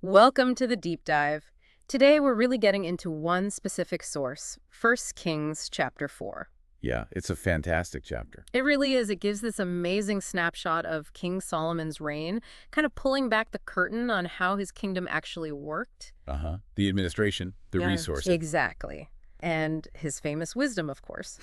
Welcome to the deep dive. Today we're really getting into one specific source, 1 Kings chapter 4. Yeah, it's a fantastic chapter. It really is. It gives this amazing snapshot of King Solomon's reign, kind of pulling back the curtain on how his kingdom actually worked. The administration, the Yeah, resources. exactly. And his famous wisdom, of course.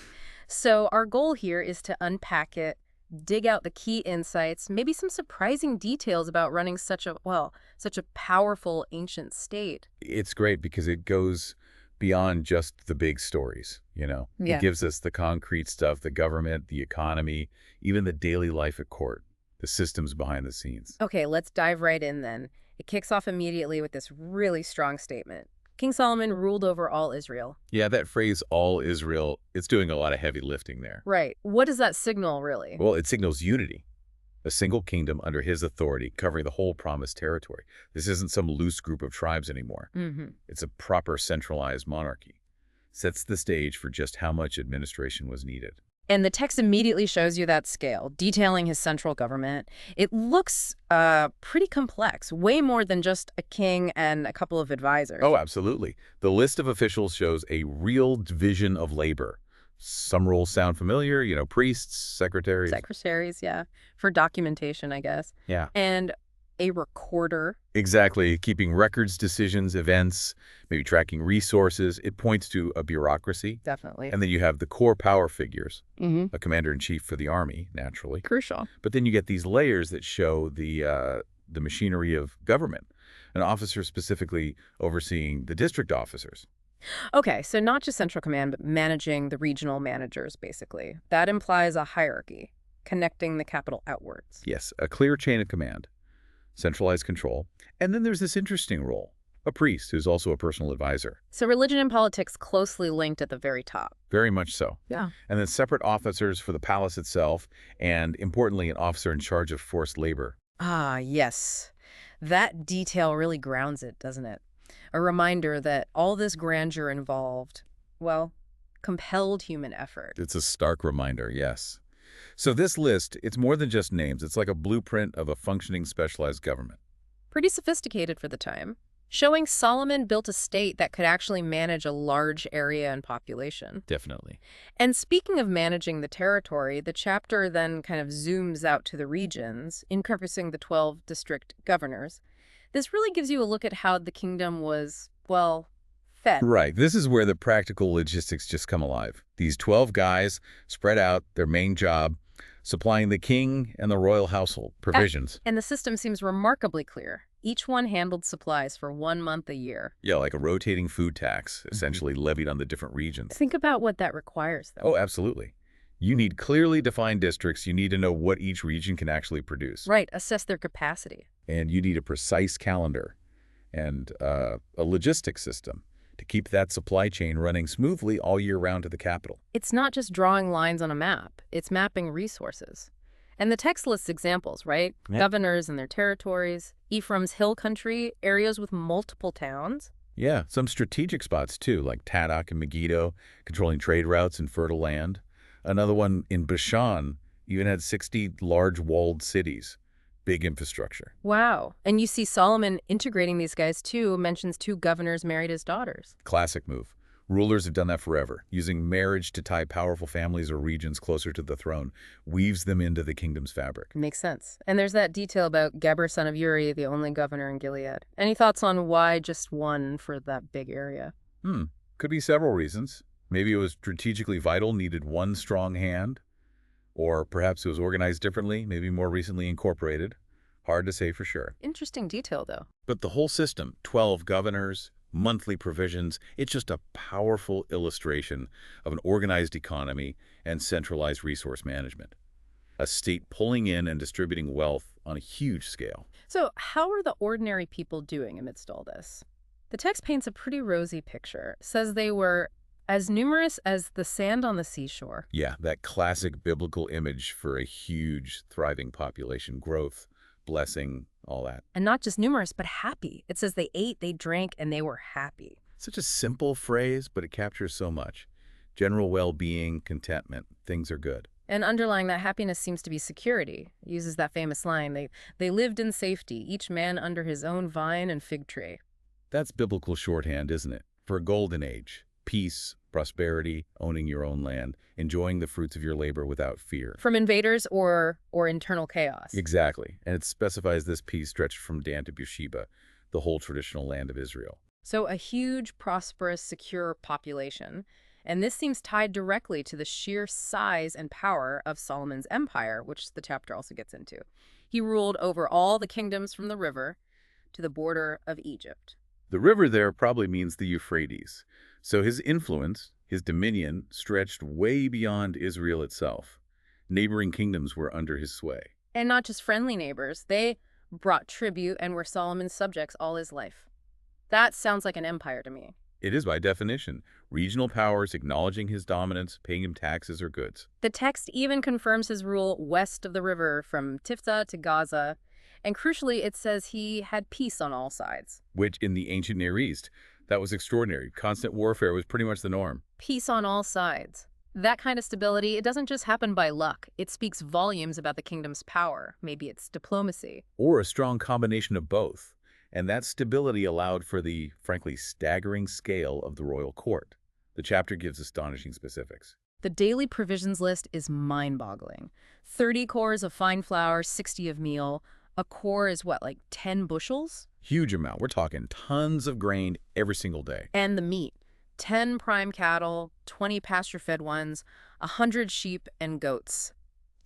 So our goal here is to unpack it, dig out the key insights, maybe some surprising details about running such a powerful ancient state. It's great because it goes beyond just the big stories, you know. Yeah. It gives us the concrete stuff, the government, the economy, even the daily life at court, the systems behind the scenes. Okay, let's dive right in then. It kicks off immediately with this really strong statement. King Solomon ruled over all Israel. Yeah, that phrase, all Israel, it's doing a lot of heavy lifting there. Right. What does that signal, really? Well, it signals unity, a single kingdom under his authority covering the whole promised territory. This isn't some loose group of tribes anymore. It's a proper centralized monarchy. Sets the stage for just how much administration was needed. And the text immediately shows you that scale, detailing his central government. It looks pretty complex, way more than just a king and a couple of advisors. Oh, absolutely. The list of officials shows a real division of labor. Some roles sound familiar, you know, priests, secretaries. Secretaries, yeah, for documentation, I guess. Yeah. And a recorder. Exactly. Keeping records, decisions, events, maybe tracking resources. It points to a bureaucracy. Definitely. And then you have the core power figures, Mm-hmm. a commander-in-chief for the army, naturally. Crucial. But then you get these layers that show the machinery of government, an officer specifically overseeing the district officers. Okay, so not just central command, but managing the regional managers, basically. That implies a hierarchy, connecting the capital outwards. Yes, a clear chain of command, centralized control. And then there's this interesting role, a priest who's also a personal advisor. So religion and politics closely linked at the very top. Very much so. Yeah. And then separate officers for the palace itself, and importantly, an officer in charge of forced labor. Ah, yes. That detail really grounds it, doesn't it? A reminder that all this grandeur involved, well, compelled human effort. It's a stark reminder, yes. So this list, it's more than just names. It's like a blueprint of a functioning specialized government. Pretty sophisticated for the time, showing Solomon built a state that could actually manage a large area and population. Definitely. And speaking of managing the territory, the chapter then kind of zooms out to the regions, encompassing the 12 district governors. This really gives you a look at how the kingdom was, well, fed. Right. This is where the practical logistics just come alive. These 12 guys spread out their main job, supplying the king and the royal household provisions. And the system seems remarkably clear. Each one handled supplies for 1 month a year. Yeah, like a rotating food tax, essentially levied on the different regions. Think about what that requires, though. Oh, absolutely. You need clearly defined districts. You need to know what each region can actually produce. Right, assess their capacity. And you need a precise calendar and a logistics system to keep that supply chain running smoothly all year round to the capital. It's not just drawing lines on a map. It's mapping resources. And the text lists examples, right? Yeah. Governors and their territories, Ephraim's hill country, areas with multiple towns. Yeah, some strategic spots too, like Taddock and Megiddo, controlling trade routes and fertile land. Another one in Bashan even had 60 large walled cities, big infrastructure. Wow. And you see Solomon integrating these guys too, mentions 2 governors married his daughters. Classic move. Rulers have done that forever, using marriage to tie powerful families or regions closer to the throne, weaves them into the kingdom's fabric. Makes sense. And there's that detail about Geber, son of Uri, the only governor in Gilead. Any thoughts on why just one for that big area? Could be several reasons. Maybe it was strategically vital, needed one strong hand. Or perhaps it was organized differently, maybe more recently incorporated. Hard to say for sure. Interesting detail, though. But the whole system, 12 governors, monthly provisions, it's just a powerful illustration of an organized economy and centralized resource management. A state pulling in and distributing wealth on a huge scale. So how are the ordinary people doing amidst all this? The text paints a pretty rosy picture. It says they were as numerous as the sand on the seashore. Yeah, that classic biblical image for a huge, thriving population, growth, blessing, all that. And not just numerous, but happy. It says they ate, they drank, and they were happy. Such a simple phrase, but it captures so much. General well-being, contentment, things are good. And underlying that happiness seems to be security. It uses that famous line, they lived in safety, each man under his own vine and fig tree. That's biblical shorthand, isn't it? For a golden age. Peace, prosperity, owning your own land, enjoying the fruits of your labor without fear. From invaders or internal chaos. Exactly. And it specifies this peace stretched from Dan to Beersheba, the whole traditional land of Israel. So a huge, prosperous, secure population. And this seems tied directly to the sheer size and power of Solomon's empire, which the chapter also gets into. He ruled over all the kingdoms from the river to the border of Egypt. The river there probably means the Euphrates. So his influence, his dominion, stretched way beyond Israel itself. Neighboring kingdoms were under his sway. And not just friendly neighbors. They brought tribute and were Solomon's subjects all his life. That sounds like an empire to me. It is by definition. Regional powers acknowledging his dominance, paying him taxes or goods. The text even confirms his rule west of the river from Tifta to Gaza. And crucially, it says he had peace on all sides. Which, in the ancient Near East, that was extraordinary. Constant warfare was pretty much the norm. Peace on all sides. That kind of stability, it doesn't just happen by luck. It speaks volumes about the kingdom's power, maybe its diplomacy. Or a strong combination of both. And that stability allowed for the, frankly, staggering scale of the royal court. The chapter gives astonishing specifics. The daily provisions list is mind-boggling. 30 cores of fine flour, 60 of meal. A core is what, like 10 bushels? Huge amount. We're talking tons of grain every single day. And the meat. 10 prime cattle, 20 pasture-fed ones, 100 sheep and goats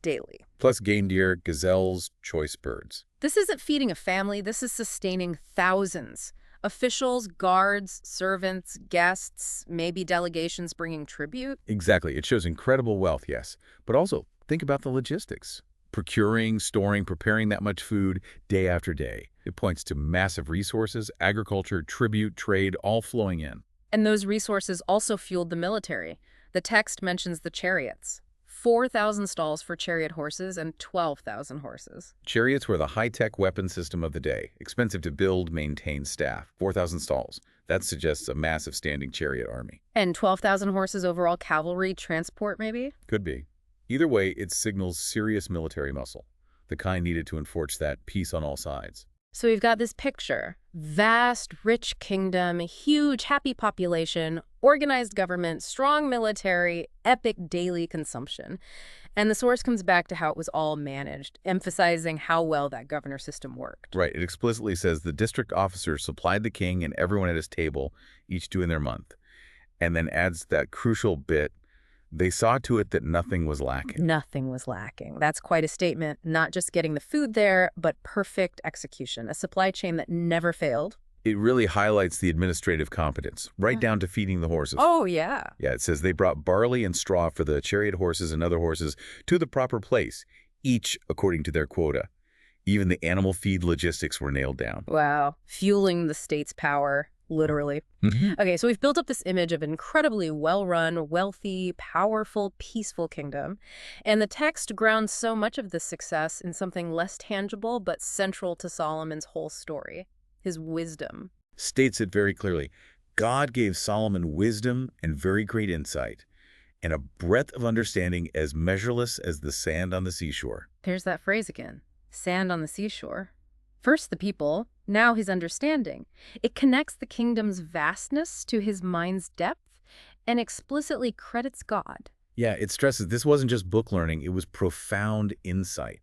daily. Plus game deer, gazelles, choice birds. This isn't feeding a family, this is sustaining thousands. Officials, guards, servants, guests, maybe delegations bringing tribute. Exactly. It shows incredible wealth, yes. But also, think about the logistics. Procuring, storing, preparing that much food day after day. It points to massive resources, agriculture, tribute, trade, all flowing in. And those resources also fueled the military. The text mentions the chariots. 4,000 stalls for chariot horses and 12,000 horses. Chariots were the high-tech weapon system of the day, expensive to build, maintain, staff. 4,000 stalls. That suggests a massive standing chariot army. And 12,000 horses overall cavalry transport, maybe? Could be. Either way, it signals serious military muscle, the kind needed to enforce that peace on all sides. So we've got this picture. Vast, rich kingdom, huge, happy population, organized government, strong military, epic daily consumption. And the source comes back to how it was all managed, emphasizing how well that governor system worked. Right. It explicitly says the district officers supplied the king and everyone at his table, each doing their month. And then adds that crucial bit, they saw to it that nothing was lacking. Nothing was lacking. That's quite a statement. Not just getting the food there, but perfect execution. A supply chain that never failed. It really highlights the administrative competence, right down to feeding the horses. Oh, yeah. Yeah, it says they brought barley and straw for the chariot horses and other horses to the proper place, each according to their quota. Even the animal feed logistics were nailed down. Wow. Fueling the state's power, literally. Okay, so we've built up this image of an incredibly well-run, wealthy, powerful, peaceful kingdom. And the text grounds so much of this success in something less tangible but central to Solomon's whole story, his wisdom. States it very clearly. God gave Solomon wisdom and very great insight, and a breadth of understanding as measureless as the sand on the seashore. There's that phrase again, sand on the seashore. First the people, now his understanding. It connects the kingdom's vastness to his mind's depth and explicitly credits God. Yeah, it stresses this wasn't just book learning, it was profound insight,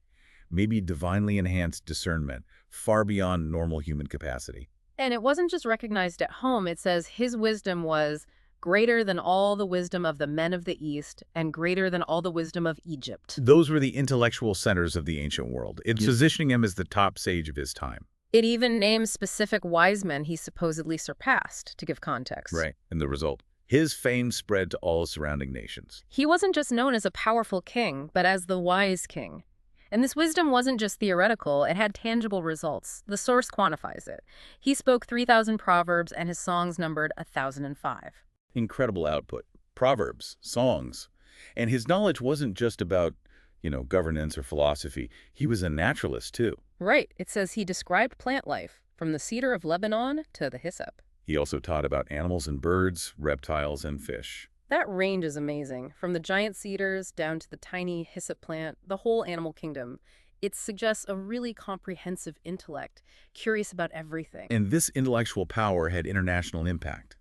maybe divinely enhanced discernment, far beyond normal human capacity. And it wasn't just recognized at home. It says his wisdom was greater than all the wisdom of the men of the East and greater than all the wisdom of Egypt. Those were the intellectual centers of the ancient world. It's positioning him as the top sage of his time. It even names specific wise men he supposedly surpassed, to give context. Right. And the result? His fame spread to all surrounding nations. He wasn't just known as a powerful king, but as the wise king. And this wisdom wasn't just theoretical, it had tangible results. The source quantifies it. He spoke 3,000 proverbs, and his songs numbered 1,005. Incredible output. Proverbs, songs. And his knowledge wasn't just about, governance or philosophy. He was a naturalist, too. Right. It says he described plant life, from the cedar of Lebanon to the hyssop. He also taught about animals and birds, reptiles and fish. That range is amazing. From the giant cedars down to the tiny hyssop plant, the whole animal kingdom. It suggests a really comprehensive intellect, curious about everything. And this intellectual power had international impact.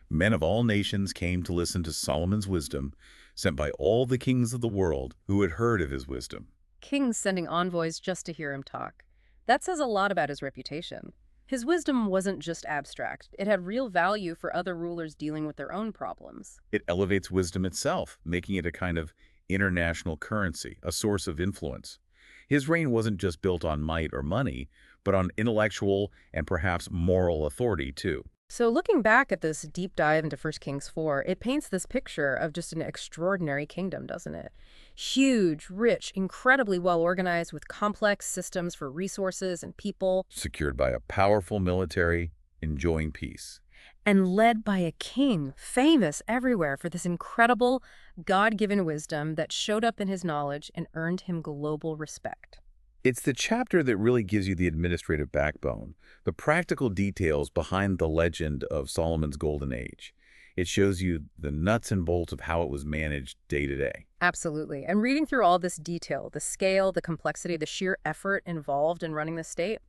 Men of all nations came to listen to Solomon's wisdom, sent by all the kings of the world who had heard of his wisdom. Kings sending envoys just to hear him talk. That says a lot about his reputation. His wisdom wasn't just abstract, it had real value for other rulers dealing with their own problems. It elevates wisdom itself, making it a kind of international currency, a source of influence. His reign wasn't just built on might or money, but on intellectual and perhaps moral authority, too. So, looking back at this deep dive into First Kings 4, it paints this picture of just an extraordinary kingdom, doesn't it? Huge, rich, incredibly well organized with complex systems for resources and people, Secured by a powerful military, enjoying peace. and led by a king famous everywhere for this incredible, God given wisdom that showed up in his knowledge and earned him global respect. It's the chapter that really gives you the administrative backbone, the practical details behind the legend of Solomon's golden age. It shows you the nuts and bolts of how it was managed day to day. Absolutely. And reading through all this detail, the scale, the complexity, the sheer effort involved in running the state,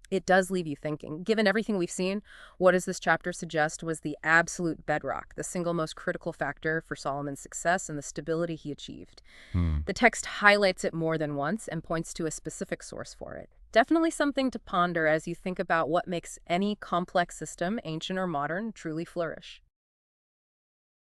it does leave you thinking. Given everything we've seen, what does this chapter suggest was the absolute bedrock, the single most critical factor for Solomon's success and the stability he achieved? Hmm. The text highlights it more than once and points to a specific source for it. Definitely something to ponder as you think about what makes any complex system, ancient or modern, truly flourish.